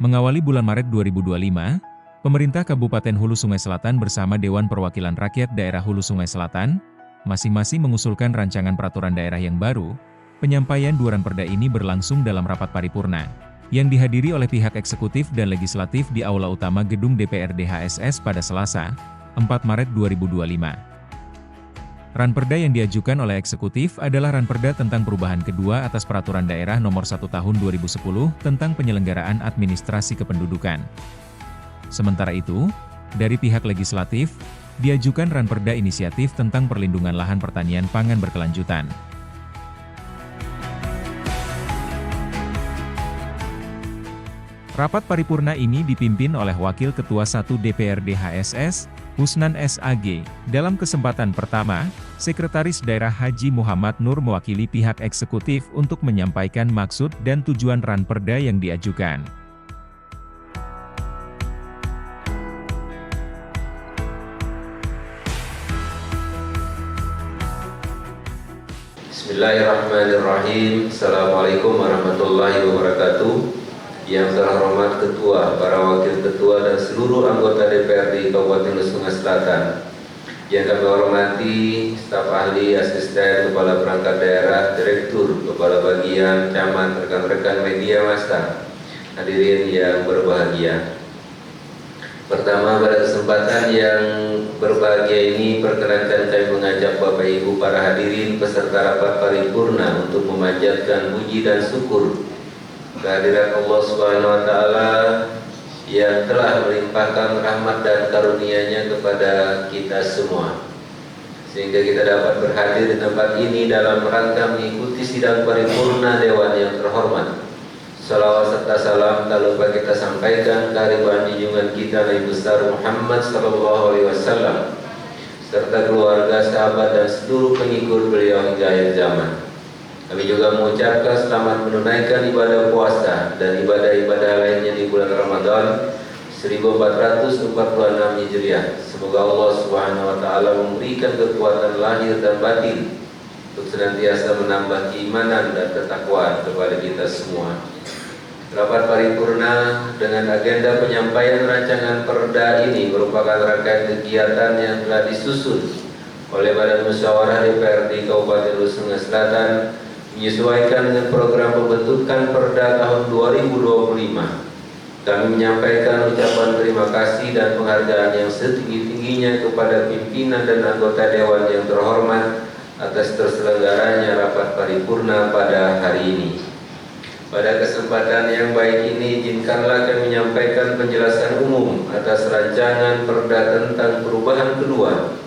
Mengawali bulan Maret 2025, pemerintah Kabupaten Hulu Sungai Selatan bersama Dewan Perwakilan Rakyat Daerah Hulu Sungai Selatan, masing-masing mengusulkan rancangan peraturan daerah yang baru. Penyampaian dua ranperda ini berlangsung dalam rapat paripurna, yang dihadiri oleh pihak eksekutif dan legislatif di Aula Utama Gedung DPRD HSS pada Selasa, 4 Maret 2025. Ranperda yang diajukan oleh eksekutif adalah ranperda tentang perubahan kedua atas Peraturan Daerah Nomor 1 Tahun 2010 tentang penyelenggaraan administrasi kependudukan. Sementara itu, dari pihak legislatif, diajukan ranperda inisiatif tentang perlindungan lahan pertanian pangan berkelanjutan. Rapat paripurna ini dipimpin oleh Wakil Ketua 1 DPRD HSS, Husnan SAG. Dalam kesempatan pertama, Sekretaris Daerah Haji Muhammad Nur mewakili pihak eksekutif untuk menyampaikan maksud dan tujuan ranperda yang diajukan. Bismillahirrahmanirrahim. Assalamualaikum warahmatullahi wabarakatuh. Yang terhormat Ketua, para Wakil Ketua dan seluruh anggota DPRD Kabupaten Hulu Sungai Selatan. Yang kami hormati staf ahli, asisten, kepala perangkat daerah, direktur, kepala bagian, camat, rekan-rekan media massa, hadirin yang berbahagia. Pertama, pada kesempatan yang berbahagia ini, perkenankan kami mengajak Bapak Ibu para hadirin peserta rapat paripurna untuk memanjatkan puji dan syukur kehadirat Allah Subhanahu wa Ta'ala yang telah melimpahkan rahmat dan karunia-Nya kepada kita semua, sehingga kita dapat berhadir di tempat ini dalam rangka mengikuti sidang paripurna Dewan yang terhormat. Salawat serta salam tak lupa kita sampaikan kehadiran junjungan kita Nabi besar Muhammad SAW, serta keluarga, sahabat dan seluruh pengikut beliau hingga akhir zaman. Kami juga mengucapkan selamat menunaikan ibadah puasa dan ibadah-ibadah lainnya di bulan Ramadan 1446 Hijriah. Semoga Allah Subhanahu wa Ta'ala memberikan kekuatan lahir dan batin untuk senantiasa menambah keimanan dan ketakwaan kepada kita semua. Rapat paripurna dengan agenda penyampaian rancangan perda ini merupakan rangkaian kegiatan yang telah disusun oleh Badan Musyawarah DPRD Kabupaten Hulu Sungai Selatan menyesuaikan dengan program pembentukan perda tahun 2025. Kami menyampaikan ucapan terima kasih dan penghargaan yang setinggi-tingginya kepada pimpinan dan anggota Dewan yang terhormat atas terselenggaranya rapat paripurna pada hari ini. Pada kesempatan yang baik ini, izinkanlah kami menyampaikan penjelasan umum atas rancangan perda tentang perubahan kedua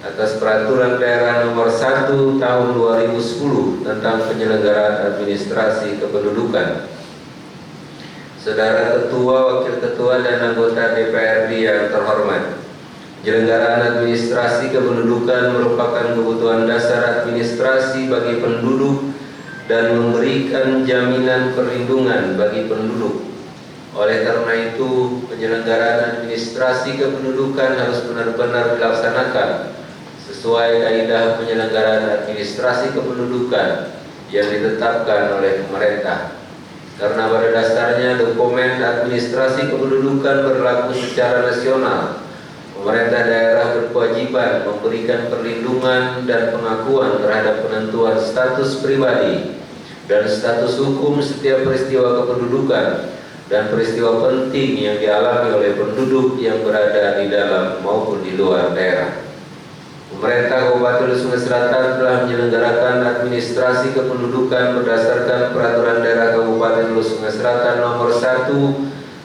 atas Peraturan Daerah Nomor 1 Tahun 2010 tentang penyelenggaraan administrasi kependudukan. Saudara Ketua, Wakil Ketua, dan anggota DPRD yang terhormat, penyelenggaraan administrasi kependudukan merupakan kebutuhan dasar administrasi bagi penduduk dan memberikan jaminan perlindungan bagi penduduk. Oleh karena itu, penyelenggaraan administrasi kependudukan harus benar-benar dilaksanakan sesuai kaidah penyelenggaraan administrasi kependudukan yang ditetapkan oleh pemerintah. Karena pada dasarnya dokumen administrasi kependudukan berlaku secara nasional, pemerintah daerah berkewajiban memberikan perlindungan dan pengakuan terhadap penentuan status pribadi dan status hukum setiap peristiwa kependudukan dan peristiwa penting yang dialami oleh penduduk yang berada di dalam maupun di luar daerah. Pemerintah Kabupaten Hulu Sungai Selatan telah menyelenggarakan administrasi kependudukan berdasarkan Peraturan Daerah Kabupaten Hulu Sungai Selatan Nomor 1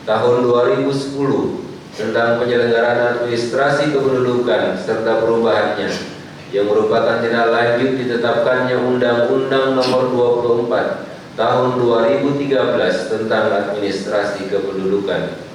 Tahun 2010 tentang penyelenggaraan administrasi kependudukan serta perubahannya, yang merupakan tindak lanjut ditetapkannya Undang-Undang Nomor 24 Tahun 2013 tentang administrasi kependudukan.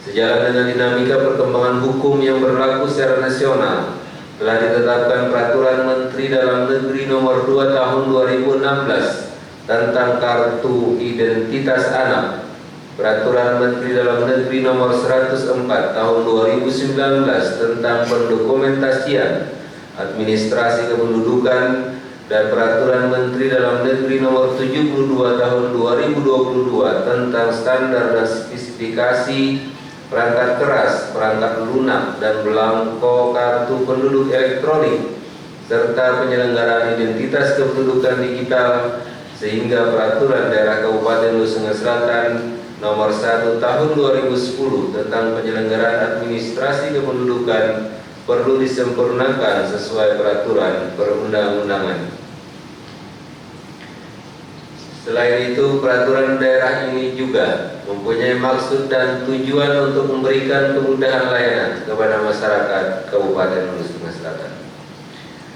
Sejalan dengan dinamika perkembangan hukum yang berlaku secara nasional, telah ditetapkan Peraturan Menteri Dalam Negeri Nomor 2 Tahun 2016 tentang Kartu Identitas Anak, Peraturan Menteri Dalam Negeri Nomor 104 Tahun 2019 tentang pendokumentasian administrasi kependudukan, dan Peraturan Menteri Dalam Negeri Nomor 72 Tahun 2022 tentang standar dan spesifikasi perangkat keras, perangkat lunak, dan belangko kartu penduduk elektronik, serta penyelenggaraan identitas kependudukan digital, sehingga Peraturan Daerah Kabupaten Hulu Sungai Selatan Nomor 1 Tahun 2010 tentang penyelenggaraan administrasi kependudukan perlu disempurnakan sesuai peraturan perundang-undangan. Selain itu, peraturan daerah ini juga mempunyai maksud dan tujuan untuk memberikan kemudahan layanan kepada masyarakat Kabupaten Hulu Sungai Selatan.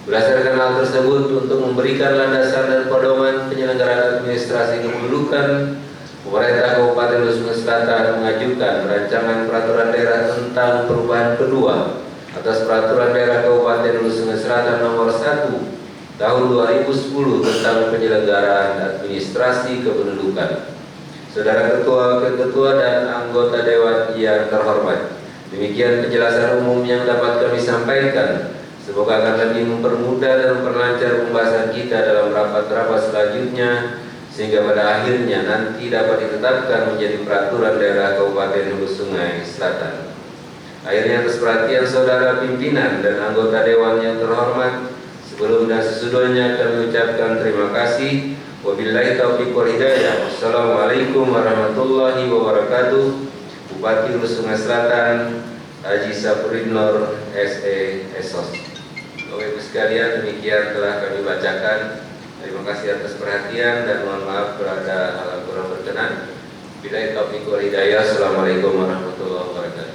Berdasarkan hal tersebut, untuk memberikan landasan dan pedoman penyelenggaraan administrasi kependudukan, pemerintah Kabupaten Hulu Sungai Selatan mengajukan rancangan peraturan daerah tentang perubahan kedua atas Peraturan Daerah Kabupaten Hulu Sungai Selatan Nomor 1 Tahun 2010 tentang penyelenggaraan administrasi kependudukan. Saudara Ketua, Wakil Ketua, dan anggota Dewan yang terhormat, demikian penjelasan umum yang dapat kami sampaikan. Semoga akan lebih mempermudah dan memperlancar pembahasan kita dalam rapat-rapat selanjutnya, sehingga pada akhirnya nanti dapat ditetapkan menjadi Peraturan Daerah Kabupaten Hulu Sungai Selatan. Akhirnya, atas perhatian saudara pimpinan dan anggota Dewan yang terhormat, sebelum dan sesudahnya kami ucapkan terima kasih. Wabillahi taufiq wal hidayah. Wassalamualaikum warahmatullahi wabarakatuh. Bupati Hulu Sungai Selatan Haji Sapurinor SE Esos. Bapak Ibu sekalian, demikian telah kami bacakan. Terima kasih atas perhatian dan mohon maaf berada hal kurang berkenan. Wabillahi taufiq wal hidayah. Assalamualaikum warahmatullahi wabarakatuh.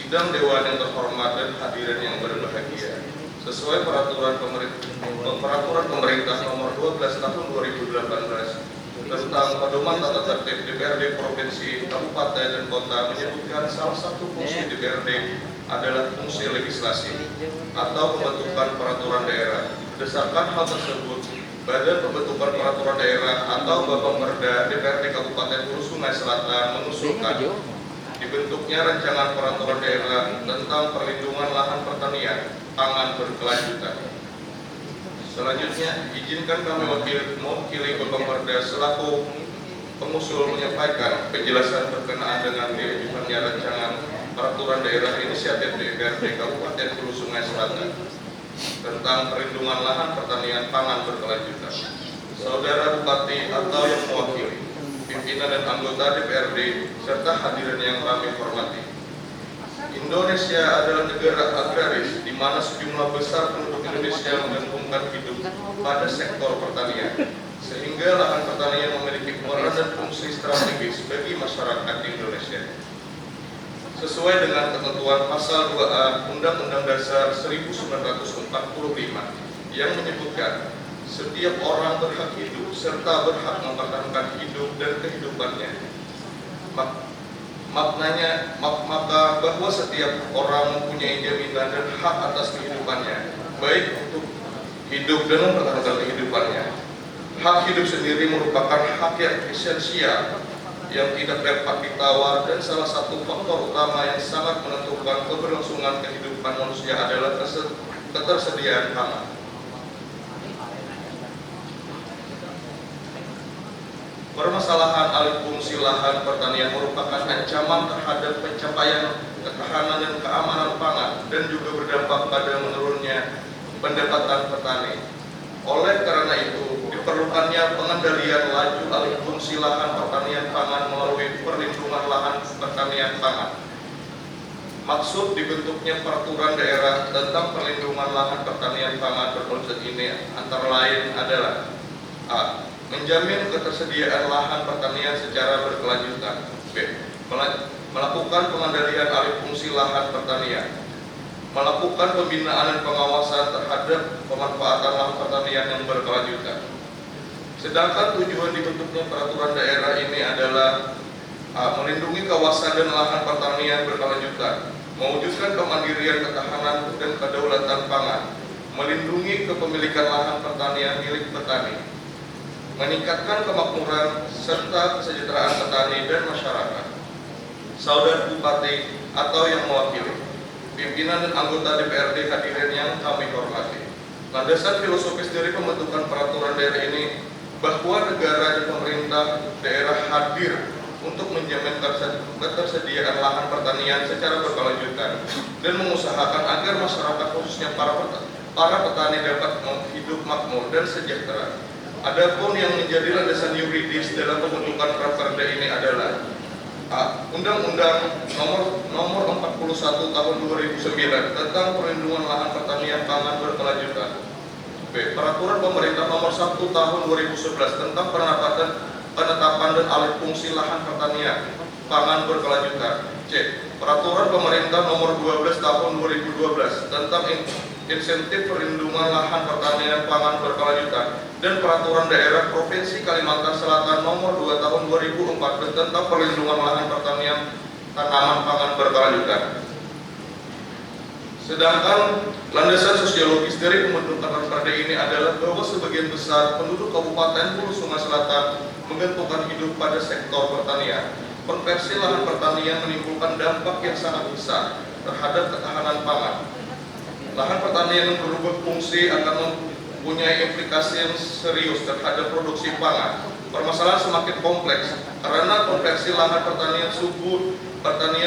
Sidang Dewan yang terhormat dan hadirin yang berbahagia, sesuai Peraturan Pemerintah Nomor 12 Tahun 2018 tentang Pedoman Tata Tertib DPRD Provinsi, Kabupaten, dan Kota menyebutkan salah satu fungsi DPRD adalah fungsi legislasi atau pembentukan peraturan daerah. Berdasarkan hal tersebut, Badan Pembentukan Peraturan Daerah atau Bapemperda DPRD Kabupaten Hulu Sungai Selatan mengusulkan dibentuknya rancangan peraturan daerah tentang perlindungan lahan pertanian pangan berkelanjutan. Selanjutnya, izinkan kami mewakili Bapemperda selaku pengusul menyampaikan penjelasan berkenaan dengan diajukannya rancangan peraturan daerah inisiatif DPRD Kabupaten Hulu Sungai Selatan tentang perlindungan lahan pertanian pangan berkelanjutan. Saudara Bupati atau yang mewakili, pimpinan dan anggota DPRD, serta hadirin yang kami hormati. Indonesia adalah negara agraris di mana sejumlah besar penduduk Indonesia menggantungkan hidup pada sektor pertanian, sehingga lahan pertanian memiliki peran dan fungsi strategis bagi masyarakat Indonesia. Sesuai dengan ketentuan Pasal 2A Undang-Undang Dasar 1945 yang menyebutkan setiap orang berhak hidup serta berhak mempertahankan hidup dan kehidupannya. Maka bahwa setiap orang mempunyai jaminan dan hak atas kehidupannya, baik untuk hidup dan mempertahankan kehidupannya. Hak hidup sendiri merupakan hak yang esensial yang tidak dapat ditawar, dan salah satu faktor utama yang sangat menentukan keberlangsungan kehidupan manusia adalah ketersediaan pangan. Permasalahan alih fungsi lahan pertanian merupakan ancaman terhadap pencapaian ketahanan dan keamanan pangan, dan juga berdampak pada menurunnya pendapatan petani. Oleh karena itu, diperlukannya pengendalian laju alih fungsi lahan pertanian pangan melalui perlindungan lahan pertanian pangan. Maksud dibentuknya peraturan daerah tentang perlindungan lahan pertanian pangan berkelanjutan ini antara lain adalah: A. Menjamin ketersediaan lahan pertanian secara berkelanjutan. B. Melakukan pengendalian alih fungsi lahan pertanian. Melakukan pembinaan dan pengawasan terhadap pemanfaatan lahan pertanian yang berkelanjutan. Sedangkan tujuan dibentuknya peraturan daerah ini adalah: A. Melindungi kawasan dan lahan pertanian berkelanjutan, mewujudkan kemandirian, ketahanan, dan kedaulatan pangan, melindungi kepemilikan lahan pertanian milik petani, meningkatkan kemakmuran serta kesejahteraan petani dan masyarakat. Saudara Bupati atau yang mewakili, pimpinan dan anggota DPRD hadirin yang kami hormati. Landasan filosofis dari pembentukan peraturan daerah ini bahwa negara dan pemerintah daerah hadir untuk menjamin ketersediaan lahan pertanian secara berkelanjutan dan mengusahakan agar masyarakat khususnya para petani dapat hidup makmur dan sejahtera. Adapun yang menjadi landasan yuridis dalam pembentukan Raperda ini adalah Undang-Undang Nomor 41 Tahun 2009 tentang Perlindungan Lahan Pertanian Pangan Berkelanjutan. B. Peraturan Pemerintah Nomor 1 Tahun 2011 tentang penetapan dan alih fungsi lahan pertanian pangan berkelanjutan. C. Peraturan Pemerintah Nomor 12 Tahun 2012 tentang insentif perlindungan lahan pertanian pangan berkelanjutan dan Peraturan Daerah Provinsi Kalimantan Selatan Nomor 2 Tahun 2014 tentang perlindungan lahan pertanian tanaman pangan berkelanjutan. Sedangkan landasan sosiologis dari pembentukan Raperda ini adalah bahwa sebagian besar penduduk Kabupaten Hulu Sungai Selatan menggantungkan hidup pada sektor pertanian. Konversi lahan pertanian menimbulkan dampak yang sangat besar terhadap ketahanan pangan. Lahan pertanian yang berubah fungsi akan mempunyai implikasi yang serius terhadap produksi pangan. Permasalahan semakin kompleks karena konversi lahan pertanian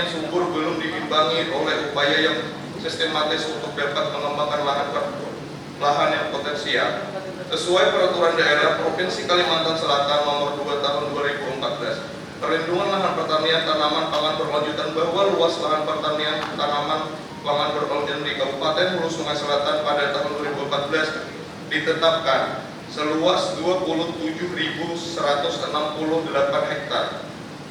subur belum diimbangi oleh upaya yang sistematis untuk dapat mengembangkan lahan yang potensial. Sesuai Peraturan Daerah Provinsi Kalimantan Selatan Nomor 2 Tahun 2014, perlindungan lahan pertanian tanaman pangan berkelanjutan bahwa luas lahan pertanian tanaman pangan berkelanjutan di Kabupaten Hulu Sungai Selatan pada tahun 2014 ditetapkan seluas 27.168 hektar.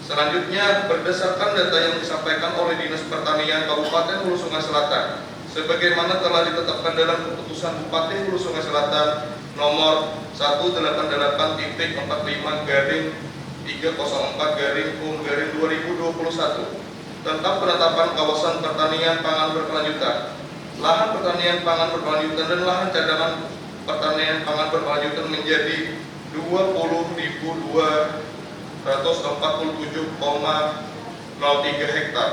Selanjutnya, berdasarkan data yang disampaikan oleh Dinas Pertanian Kabupaten Hulu Sungai Selatan, sebagaimana telah ditetapkan dalam Keputusan Bupati Hulu Sungai Selatan Nomor 188-304-2021 tentang penetapan kawasan pertanian pangan berkelanjutan, lahan pertanian pangan berkelanjutan dan lahan cadangan pertanian pangan berkelanjutan menjadi 20.247,03 hektar.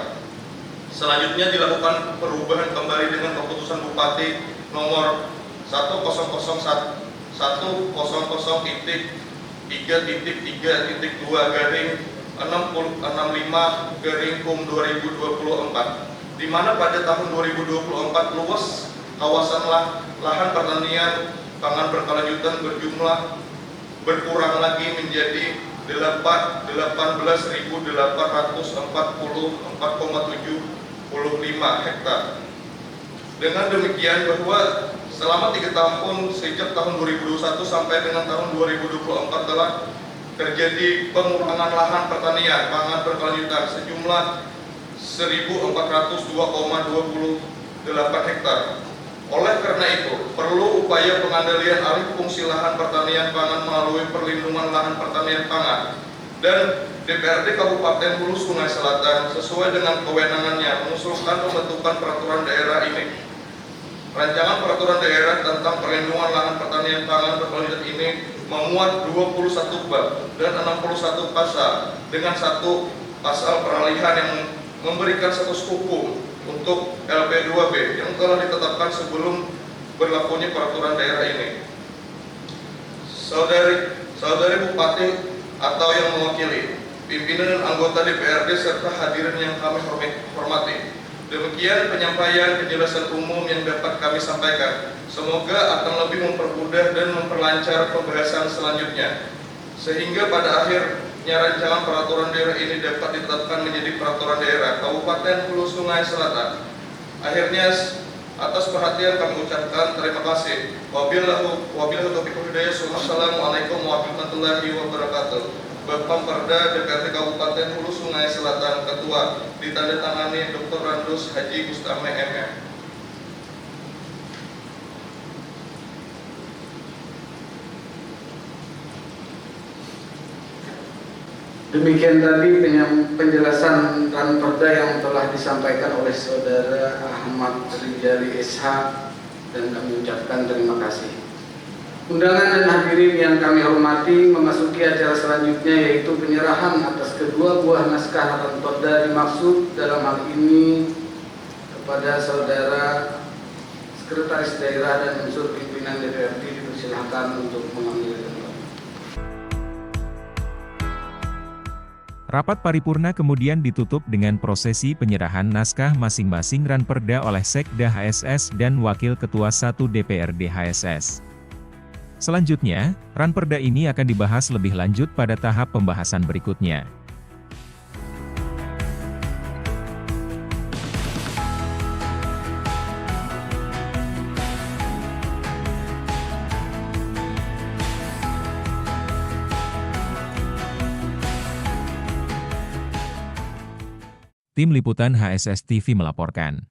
Selanjutnya dilakukan perubahan kembali dengan keputusan Bupati nomor 100.1.3.2/65/2024, di mana pada tahun 2024 luas kawasan lahan pertanian pangan berkelanjutan berkurang lagi menjadi 18.844,75 hektar. Dengan demikian bahwa selama 3 tahun sejak tahun 2021 sampai dengan tahun 2024 telah terjadi pengurangan lahan pertanian pangan berkelanjutan sejumlah 1.402,28 hektar. Oleh karena itu, perlu upaya pengandalian alih fungsi lahan pertanian pangan melalui perlindungan lahan pertanian pangan, dan DPRD Kabupaten Hulu Sungai Selatan sesuai dengan kewenangannya mengusulkan pembentukan peraturan daerah ini. Rancangan peraturan daerah tentang perlindungan lahan pertanian pangan berkelanjutan ini memuat 21 bab dan 61 pasal dengan 1 pasal peralihan yang memberikan status hukum untuk LP2B yang telah ditetapkan sebelum berlakunya peraturan daerah ini. Saudari Bupati atau yang mewakili, pimpinan dan anggota DPRD serta hadirin yang kami hormati, demikian penyampaian penjelasan umum yang dapat kami sampaikan. Semoga akan lebih mempermudah dan memperlancar pembahasan selanjutnya, sehingga pada akhirnya rancangan peraturan daerah ini dapat ditetapkan menjadi peraturan daerah Kabupaten Hulu Sungai Selatan. Akhirnya, atas perhatian kami ucapkan terima kasih. Wabillahi taufiq wal hidayah. Wassalamualaikum warahmatullahi wabarakatuh. Bapak Perda DPRD Kabupaten Hulu Sungai Selatan, Ketua, ditandatangani Dr. Randus Haji Gustame MM. Demikian tadi penjelasan Raperda yang telah disampaikan oleh Saudara Ahmad Rijali SH, dan kami ucapkan terima kasih. Undangan dan hadirin yang kami hormati, memasuki acara selanjutnya, yaitu penyerahan atas kedua buah naskah Raperda dimaksud dalam hal ini kepada saudara Sekretaris Daerah dan unsur pimpinan DPRD dipersilahkan untuk mengambil tempat. Rapat paripurna kemudian ditutup dengan prosesi penyerahan naskah masing-masing Ranperda oleh Sekda HSS dan Wakil Ketua 1 DPRD HSS. Selanjutnya, Ranperda ini akan dibahas lebih lanjut pada tahap pembahasan berikutnya. Tim Liputan HSS TV melaporkan.